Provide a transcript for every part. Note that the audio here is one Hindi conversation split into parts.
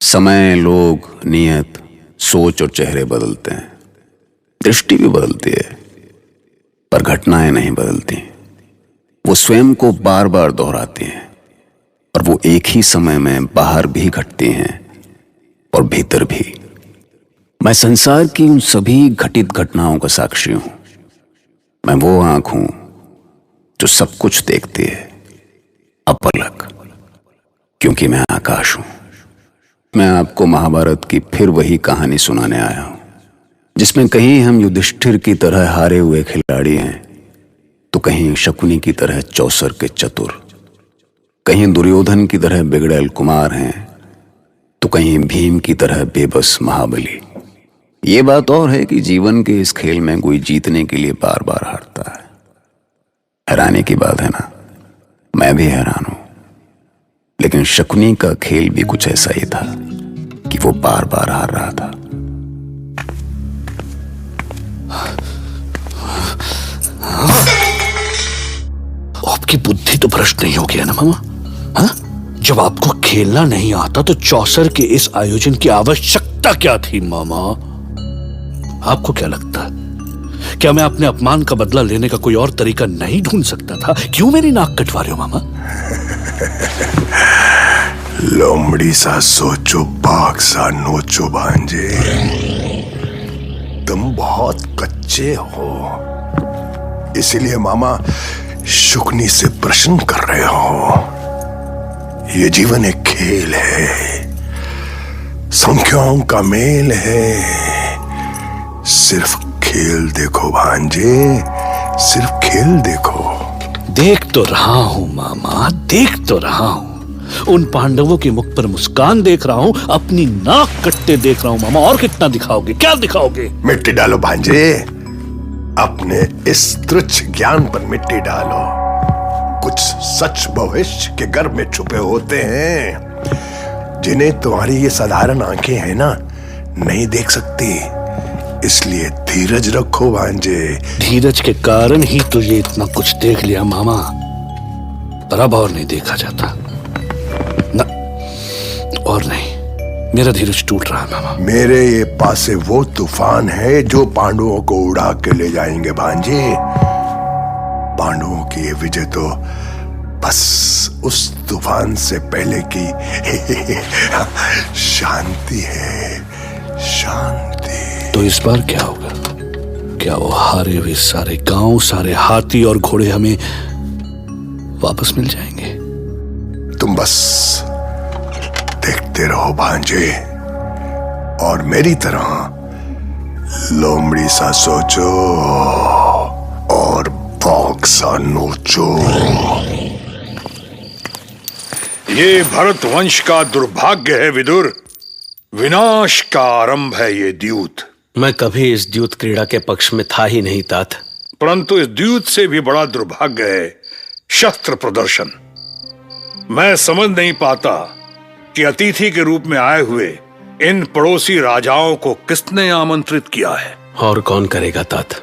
समय, लोग, नियत, सोच और चेहरे बदलते हैं। दृष्टि भी बदलती है, पर घटनाएं नहीं बदलती। वो स्वयं को बार बार दोहराती हैं और वो एक ही समय में बाहर भी घटती हैं और भीतर भी। मैं संसार की उन सभी घटित घटनाओं का साक्षी हूं। मैं वो आंख हूं जो सब कुछ देखती है, अपलक, क्योंकि मैं आकाश हूं। मैं आपको महाभारत की फिर वही कहानी सुनाने आया हूं, जिसमें कहीं हम युधिष्ठिर की तरह हारे हुए खिलाड़ी हैं, तो कहीं शकुनी की तरह चौसर के चतुर, कहीं दुर्योधन की तरह बिगड़ैल कुमार हैं, तो कहीं भीम की तरह बेबस महाबली। ये बात और है कि जीवन के इस खेल में कोई जीतने के लिए बार बार हारता है। हैरानी की बात है ना, मैं भी हैरान हूं। लेकिन शकुनी का खेल भी कुछ ऐसा ही था कि वो बार बार हार रहा था। आपकी बुद्धि तो भ्रष्ट नहीं हो गया ना मामा? हाँ? जब आपको खेलना नहीं आता तो चौसर के इस आयोजन की आवश्यकता क्या थी मामा? आपको क्या लगता है, क्या मैं अपने अपमान का बदला लेने का कोई और तरीका नहीं ढूंढ सकता था? क्यों मेरी नाक कटवा रहे हो मामा? लोमड़ी सा सोचो, बाघ सा नोचो भांजे। तुम बहुत कच्चे हो, इसीलिए मामा शुकनी से प्रश्न कर रहे हो। ये जीवन एक खेल है, संख्याओं का मेल है। सिर्फ खेल देखो भांजे, सिर्फ खेल देखो। देख तो रहा हूं मामा, देख तो रहा हूं। उन पांडवों के मुख पर मुस्कान देख रहा हूं, अपनी नाक कटते देख रहा हूं मामा। और कितना दिखाओगे, क्या दिखाओगे? मिट्टी डालो भांजे, अपने इस तुच्छ ज्ञान पर मिट्टी डालो। कुछ सच भविष्य के गर्भ में छुपे होते हैं, जिन्हें तुम्हारी ये साधारण आंखें हैं ना, नहीं देख सकती। इसलिए धीरज रखो भांजे। धीरज के कारण ही तो ये इतना कुछ देख लिया मामा, पर अब और नहीं देखा जाता ना। और नहीं, मेरा धीरज टूट रहा है मामा। मेरे ये पासे वो तूफान है जो पांडवों को उड़ा के ले जाएंगे भांजे। पांडवों की ये विजय तो बस उस तूफान से पहले की शांति है, शांति। तो इस बार क्या होगा? क्या वो हारे हुए सारे गांव, सारे हाथी और घोड़े हमें वापस मिल जाएंगे? तुम बस देखते रहो भांजे, और मेरी तरह लोमड़ी सा सोचो और बाघ सा नोचो। ये भरत वंश का दुर्भाग्य है विदुर। विनाश का आरंभ है ये द्यूत। मैं कभी इस द्यूत क्रीड़ा के पक्ष में था ही नहीं तात। परंतु इस द्यूत से भी बड़ा दुर्भाग्य है शस्त्र प्रदर्शन। मैं समझ नहीं पाता कि अतिथि के रूप में आए हुए इन पड़ोसी राजाओं को किसने आमंत्रित किया है। और कौन करेगा तात?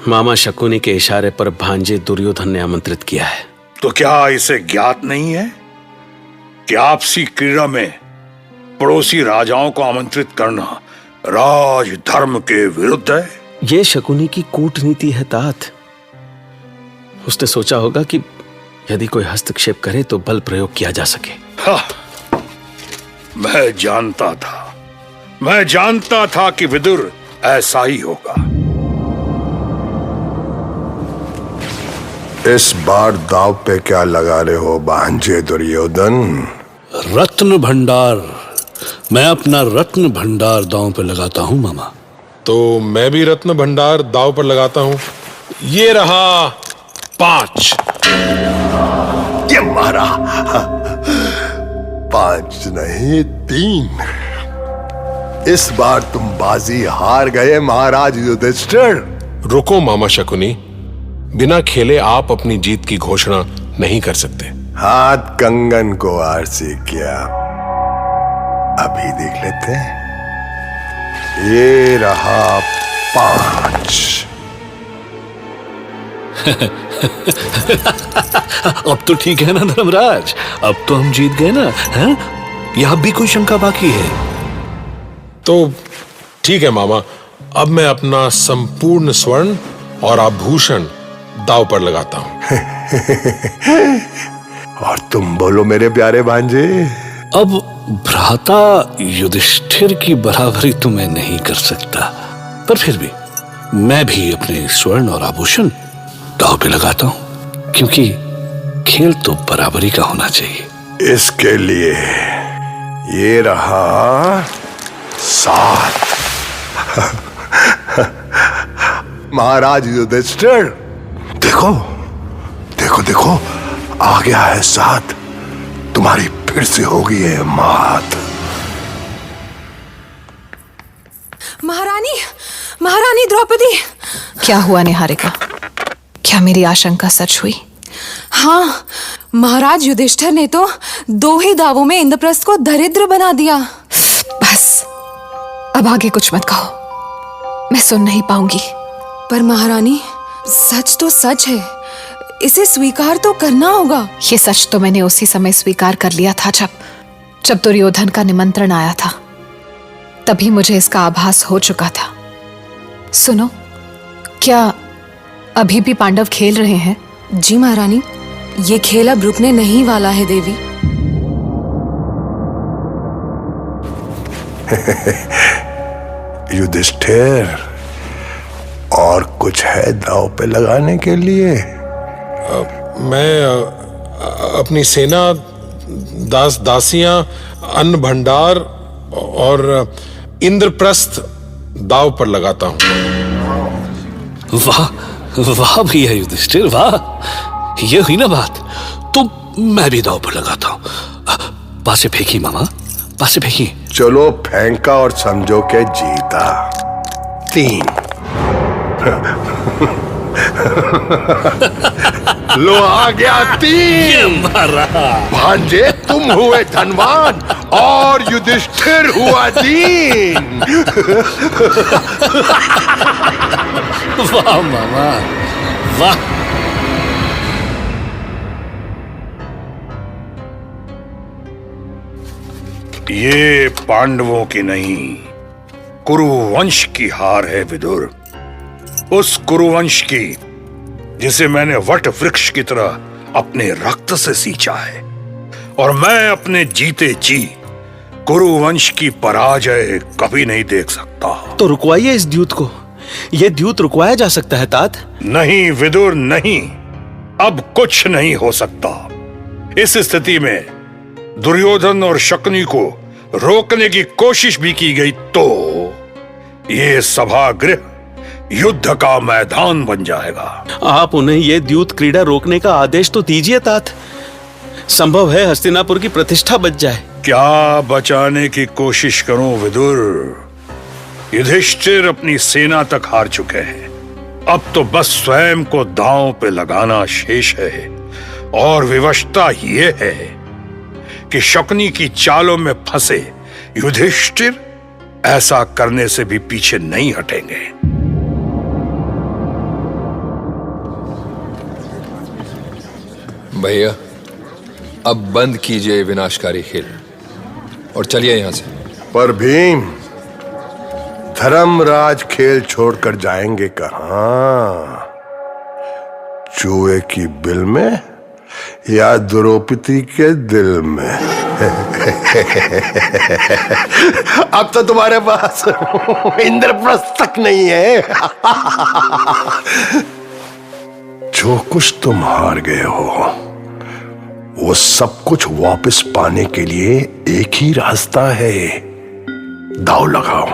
मामा शकुनी के इशारे पर भांजे दुर्योधन ने आमंत्रित किया है। तो क्या इसे ज्ञात नहीं है कि आपसी क्रीड़ा में पड़ोसी राजाओं को आमंत्रित करना राज धर्म के विरुद्ध है? ये शकुनी की कूटनीति है तात। उसने सोचा होगा कि यदि कोई हस्तक्षेप करे तो बल प्रयोग किया जा सके। मैं जानता था कि विदुर ऐसा ही होगा। इस बार दाव पे क्या लगा रहे हो भांजे दुर्योधन? रत्न भंडार। मैं अपना रत्न भंडार दांव पे लगाता हूं मामा। तो मैं भी रत्न भंडार दाव पर लगाता हूं। ये रहा 5। ये मारा 5 नहीं 3। इस बार तुम बाजी हार गए महाराज युधिष्ठिर। रुको मामा शकुनी, बिना खेले आप अपनी जीत की घोषणा नहीं कर सकते। हाथ कंगन को आरसी किया, अभी देख लेते हैं। ये रहा 5। अब तो ठीक है ना धर्मराज, अब तो हम जीत गए ना, हैं? या अब भी कोई शंका बाकी है? तो ठीक है मामा, अब मैं अपना संपूर्ण स्वर्ण और आभूषण दांव पर लगाता हूं। और तुम बोलो मेरे प्यारे भांजे। अब भ्राता युधिष्ठिर की बराबरी तो मैं नहीं कर सकता, पर फिर भी मैं भी अपने स्वर्ण और आभूषण दांव पे लगाता हूं, क्योंकि खेल तो बराबरी का होना चाहिए। इसके लिए ये रहा 7। महाराज युधिष्ठिर, देखो देखो देखो, आ गया है 7। तुम्हारी फिर से होगी है मात। महारानी, महारानी द्रौपदी। क्या हुआ निहारिका? क्या मेरी आशंका सच हुई? हाँ, महाराज युधिष्ठिर ने तो 2 ही दावों में इंद्रप्रस्थ को दरिद्र बना दिया। बस, अब आगे कुछ मत कहो, मैं सुन नहीं पाऊंगी। पर महारानी, सच तो सच है, इसे स्वीकार तो करना होगा। ये सच तो मैंने उसी समय स्वीकार कर लिया था जब दुर्योधन का निमंत्रण आया था। तभी मुझे इसका आभास हो चुका था। सुनो, क्या अभी भी पांडव खेल रहे हैं? जी महारानी, ये खेल अब रुकने नहीं वाला है देवी। युधिष्ठिर, और कुछ है दांव पे लगाने के लिए? मैं अपनी सेना, दास दासियां, अन्न भंडार और इंद्रप्रस्थ दांव पर लगाता हूं। वाह वाह भैया युधिष्ठिर, वाह, ये हुई ना बात। तो मैं भी दांव पर लगाता हूं। पासे फेंकी मामा, पासे फेंकी। चलो फेंका और समझो के जीता। 3। लो आ गया 3। भांजे तुम हुए धनवान और युधिष्ठिर हुआ दीन। वाह मामा, वाह। ये पांडवों की नहीं, कुरुवंश की हार है विदुर। उस कुरुवंश की जिसे मैंने वट वृक्ष की तरह अपने रक्त से सींचा है, और मैं अपने जीते जी कुरुवंश की पराजय कभी नहीं देख सकता। तो रुकवाइए इस द्यूत को। यह द्यूत रुकवाया जा सकता है तात? नहीं विदुर, नहीं, अब कुछ नहीं हो सकता। इस स्थिति में दुर्योधन और शकुनी को रोकने की कोशिश भी की गई तो ये सभागृह युद्ध का मैदान बन जाएगा। आप उन्हें यह द्यूत क्रीड़ा रोकने का आदेश तो दीजिए तात। संभव है हस्तिनापुर की प्रतिष्ठा बच जाए। क्या बचाने की कोशिश करूं विदुर? युधिष्ठिर अपनी सेना तक हार चुके हैं। अब तो बस स्वयं को दांव पे लगाना शेष है, और विवशता यह है कि शकुनी की चालों में फंसे युधिष्ठिर ऐसा करने से भी पीछे नहीं हटेंगे। भैया, अब बंद कीजिए विनाशकारी खेल और चलिए यहां से। पर भीम, धर्मराज खेल छोड़कर जाएंगे कहां? चूहे की बिल में या द्रौपदी के दिल में? अब तो तुम्हारे पास इंद्रप्रस्थ तक नहीं है। जो कुछ तुम हार गए हो, वो सब कुछ वापस पाने के लिए एक ही रास्ता है। दांव लगाओ,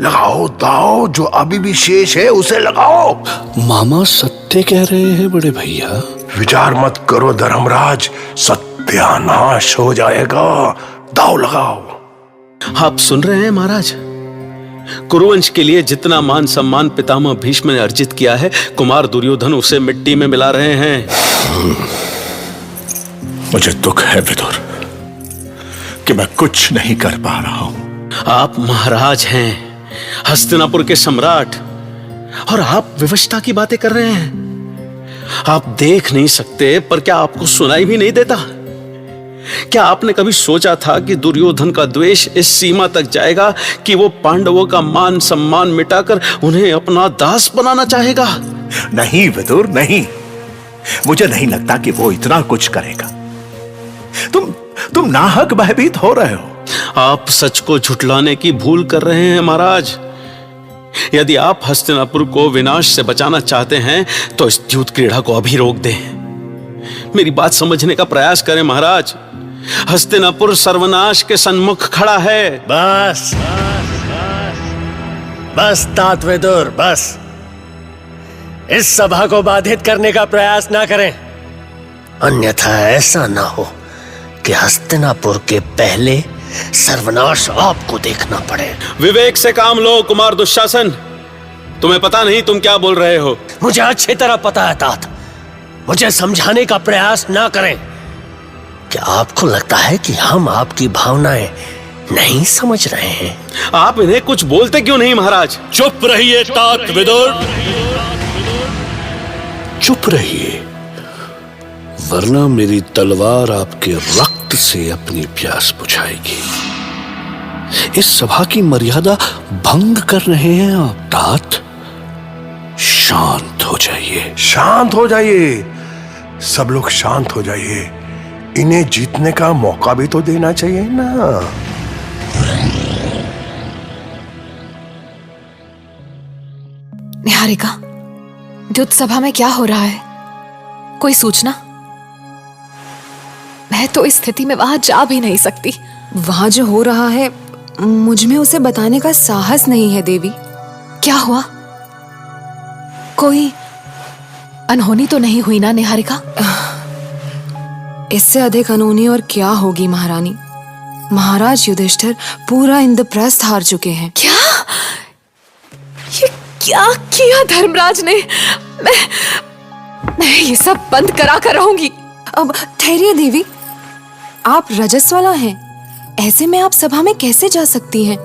लगाओ दांव, जो अभी भी शेष है उसे लगाओ। मामा सत्य कह रहे हैं बड़े भैया। विचार मत करो धर्मराज, सत्यानाश हो जाएगा। दांव लगाओ। आप सुन रहे हैं महाराज? कुरुवंश के लिए जितना मान सम्मान पितामह भीष्म ने अर्जित किया है, कुमार दुर्योधन उसे मिट्टी में मिला रहे हैं। मुझे दुख है विदुर कि मैं कुछ नहीं कर पा रहा हूं। आप महाराज हैं, हस्तिनापुर के सम्राट, और आप विवशता की बातें कर रहे हैं। आप देख नहीं सकते, पर क्या आपको सुनाई भी नहीं देता? क्या आपने कभी सोचा था कि दुर्योधन का द्वेष इस सीमा तक जाएगा कि वो पांडवों का मान सम्मान मिटाकर उन्हें अपना दास बनाना चाहेगा? नहीं विदुर, नहीं। मुझे नहीं लगता कि वो इतना कुछ करेगा। तुम नाहक भयभीत हो रहे हो। आप सच को झुठलाने की भूल कर रहे हैं महाराज। यदि आप हस्तिनापुर को विनाश से बचाना चाहते हैं तो इस द्यूत क्रीड़ा को अभी रोक दें। मेरी बात समझने का प्रयास करें महाराज। हस्तिनापुर सर्वनाश के सन्मुख खड़ा है। बस बस तात विदुर, बस। इस सभा को बाधित करने का प्रयास ना करें, अन्यथा ऐसा ना हो कि हस्तिनापुर के पहले सर्वनाश आपको देखना पड़े। विवेक से काम लो कुमार दुशासन। तुम्हें पता नहीं तुम क्या बोल रहे हो। मुझे अच्छी तरह पता है तात। मुझे समझाने का प्रयास ना करें। क्या आपको लगता है कि हम आपकी भावनाएं नहीं समझ रहे हैं? आप इन्हें कुछ बोलते क्यों नहीं महाराज? चुप रहिए तात विदुर, चुप रहिए, वरना मेरी तलवार आपके रक्त से अपनी प्यास बुझाएगी। इस सभा की मर्यादा भंग कर रहे हैं आप तात। शांत हो जाइए। शांत हो जाइए, सब लोग शांत हो जाइए। इन्हें जीतने का मौका भी तो देना चाहिए ना। निहारिका, द्युत सभा में क्या हो रहा है? कोई सूचना? मैं तो इस स्थिति में वहां जा भी नहीं सकती। वहां जो हो रहा है मुझ में उसे बताने का साहस नहीं है देवी। क्या हुआ? कोई अनहोनी तो नहीं हुई ना निहारिका? इससे अधिक अनहोनी और क्या होगी महारानी। महाराज युधिष्ठिर पूरा इंद्रप्रस्थ हार चुके हैं। क्या? ये क्या किया धर्मराज ने? मैं ये सब बंद करा कर रहूंगी। अब ठहरिए देवी, आप रजस्वला हैं। ऐसे में आप सभा में कैसे जा सकती हैं?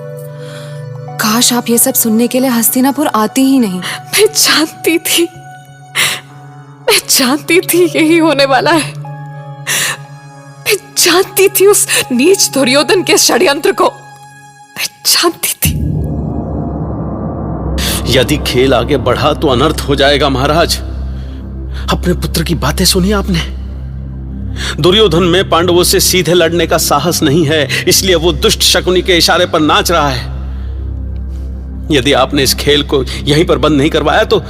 काश आप ये सब सुनने के लिए हस्तिनापुर आती ही नहीं। मैं जानती थी यही होने वाला है। मैं जानती थी उस नीच दुर्योधन के षड्यंत्र को। मैं जानती थी। यदि खेल आगे बढ़ा तो अनर्थ हो जाएगा महाराज। अपने पुत्र की बातें सुनिए आपने। दुर्योधन में पांडवों से सीधे लड़ने का साहस नहीं है, इसलिए वो दुष्ट शकुनी के इशारे पर नाच रहा है। यदि आपने इस खेल को यहीं पर बंद नहीं करवाया तो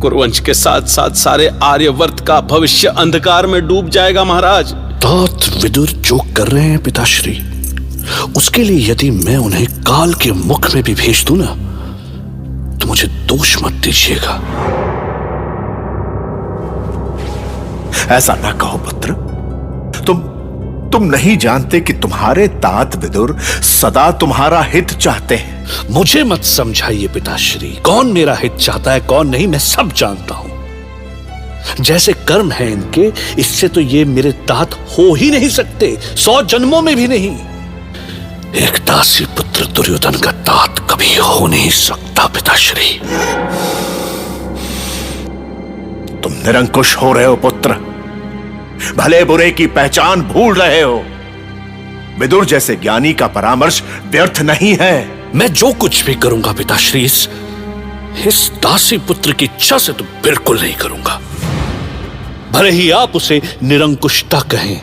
कुरुवंश के साथ साथ सारे आर्यवर्त का भविष्य अंधकार में डूब जाएगा महाराज। तात विदुर जो कर रहे हैं पिताश्री, उसके लिए यदि मैं उन्हें काल के मुख में भी भेज दूं ना, तो मुझे दोष मत दीजिएगा। ऐसा ना कहो पुत्र। तुम नहीं जानते कि तुम्हारे तात विदुर सदा तुम्हारा हित चाहते हैं। मुझे मत समझाइए पिताश्री, कौन मेरा हित चाहता है कौन नहीं मैं सब जानता हूं। जैसे कर्म है इनके, इससे तो ये मेरे तात हो ही नहीं सकते, 100 जन्मों में भी नहीं। एक दासी पुत्र दुर्योधन का तात कभी हो नहीं सकता पिताश्री। तुम निरंकुश हो रहे हो पुत्र, भले बुरे की पहचान भूल रहे हो। विदुर जैसे ज्ञानी का परामर्श व्यर्थ नहीं है। मैं जो कुछ भी करूंगा पिताश्री इस दासी पुत्र की इच्छा से तो बिल्कुल नहीं करूंगा। भले ही आप उसे निरंकुशता कहें,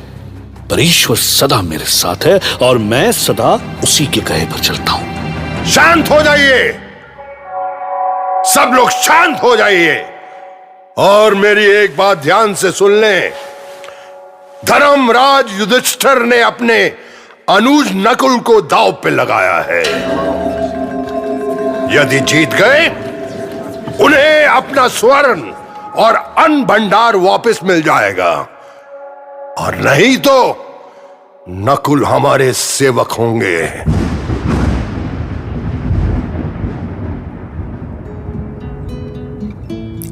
पर ईश्वर सदा मेरे साथ है और मैं सदा उसी के कहे पर चलता हूं। शांत हो जाइए, सब लोग शांत हो जाइए और मेरी एक बात ध्यान से सुन लें। धर्मराज युधिष्ठिर ने अपने अनुज नकुल को दांव पे लगाया है। यदि जीत गए उन्हें अपना स्वर्ण और अन्न भंडार वापस मिल जाएगा, और नहीं तो नकुल हमारे सेवक होंगे।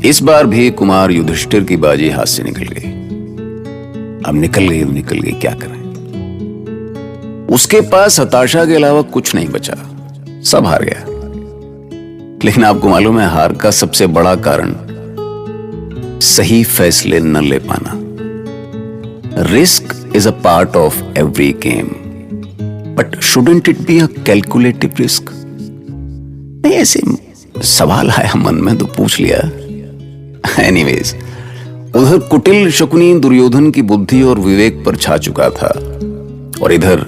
इस बार भी कुमार युधिष्ठिर की बाजी हाथ से निकल गई। अब निकल गई, क्या करें। उसके पास हताशा के अलावा कुछ नहीं बचा, सब हार गया। लेकिन आपको मालूम है हार का सबसे बड़ा कारण सही फैसले न ले पाना। Risk is a part of every game, but shouldn't it be a calculative risk? नहीं, ऐसे सवाल आया मन में तो पूछ लिया। एनीवेज, उधर कुटिल शकुनी दुर्योधन की बुद्धि और विवेक पर छा चुका था, और इधर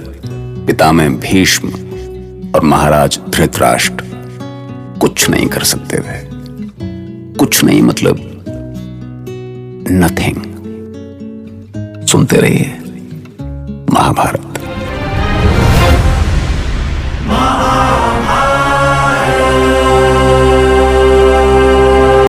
पितामह भीष्म और महाराज धृतराष्ट्र कुछ नहीं कर सकते थे। कुछ नहीं मतलब नथिंग। सुनते रहिए महाभारत।